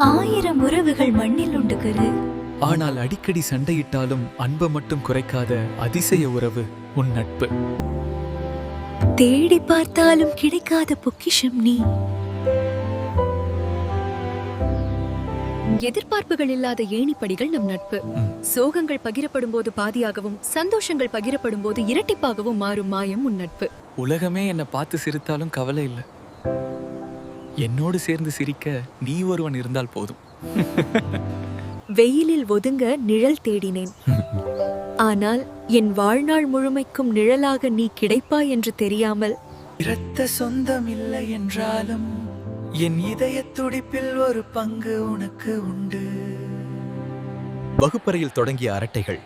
ஆயிரம் உறவுகள் மண்ணில் உண்டு கரு. ஆனால் அடிக்கடி சண்டையிட்டாலும் அன்பை மட்டும் குறைக்காத அதிசய உறவு உன் நட்பு. தேடி பார்த்தாலும் கிடைக்காத பொக்கிஷம் நீ. எதிர்பார்ப்புகள் இல்லாத ஏணிப்படிகள் நம் நட்பு. சோகங்கள் பகிரப்படும் போது பாதியாகவும் சந்தோஷங்கள் பகிரப்படும் போது இரட்டிப்பாகவும் மாறும் மாயம் உன் நட்பு. உலகமே என்னை பார்த்து சிரித்தாலும் கவலை இல்லை, என்னோடு சேர்ந்து சிரிக்க நீ ஒருவன் இருந்தால் போதும். வெயிலில் ஒதுங்க நிழல் தேடினேன், ஆனால் என் வாழ்நாள் முழுமைக்கும் நிழலாக நீ கிடைப்பாய் என்று தெரியாமல். இரத்த சொந்தம் இல்லை என்றாலும் என் இதய துடிப்பில் ஒரு பங்கு உனக்கு உண்டு. வகுப்பறையில் தொடங்கிய அரட்டைகள்,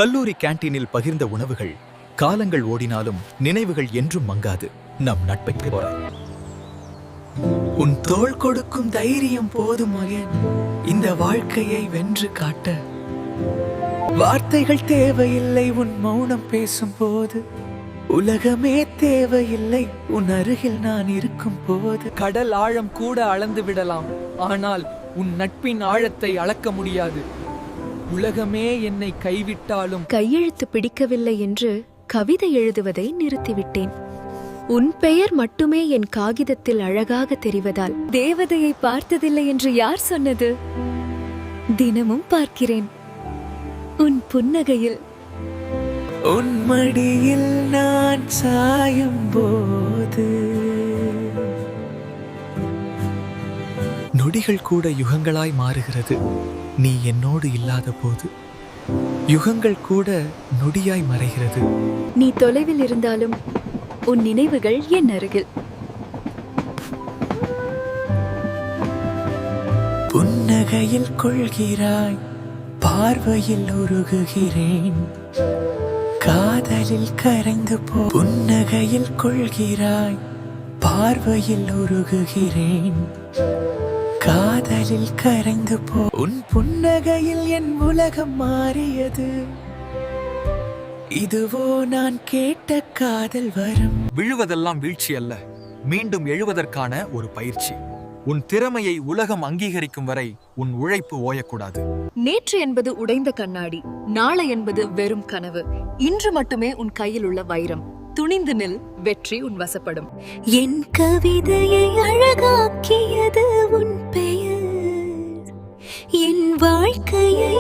கல்லூரி கேண்டீனில் பகிர்ந்த உணவுகள், காலங்கள் ஓடினாலும் நினைவுகள் என்றும் மங்காது நம் நட்பை போற. உன் தோள் கொடுக்கும் தைரியம் போதும் மகன் இந்த வாழ்க்கையை வென்று காட்ட. வார்த்தைகள் தேவையில்லை உன் மௌனம் பேசும் போது, உலகமே தேவையில்லை உன் அருகில் நான் இருக்கும் போது. கடல் ஆழம் கூட அளந்து விடலாம், ஆனால் உன் நட்பின் ஆழத்தை அளக்க முடியாது. உலகமே என்னை கைவிட்டாலும் கையெழுத்து பிடிக்கவில்லை என்று கவிதை எழுதுவதை நிறுத்திவிட்டேன். உன் பெயர் மட்டுமே என் காகிதத்தில் அழகாக தெரிவதால் தேவதையை பார்த்ததில்லை என்று யார் சொன்னது? தினமும் பார்க்கிறேன் உன் புன்னகையில். உன் மடியில் நான் சாயும் போது நொடிகள் கூட யுகங்களாய் மாறுகிறது நீ என்னோடு இல்லாத போது. யுகங்கள் கூட நொடியாய் மறைகிறது. நீ தொலைவில் இருந்தாலும் உன் நினைவுகள் என் அருகில். புன்னகையில் கொள்கிறாய், பார்வையில் உருகுகிறேன், காதலில் கரைந்து போ. புன்னகையில் கொள்கிறாய், பார்வையில் உருகுகிறேன், காதலில் கரைந்து போ. உன் புன்னகையில் என் உலகம் மாறியது, இதுவோ நான் கேட்ட காதல் வரம். விழுவதெல்லாம் வீழ்ச்சி அல்ல, மீண்டும் எழுவதற்கான ஒரு பயிற்சி. உன் திறமையை உலகம் அங்கீகரிக்கும் வரை உன் உழைப்பு ஓயக்கூடாது. நேற்று என்பது உடைந்த கண்ணாடி, நாளை என்பது வெறும் கனவு. இன்று மட்டுமே உன் கையில் உள்ள வைரம். துணிந்து நில், வெற்றி உன் வசப்படும். என் கவிதையை அழகாக்கியது உன் பெயர், என் வாழ்க்கையை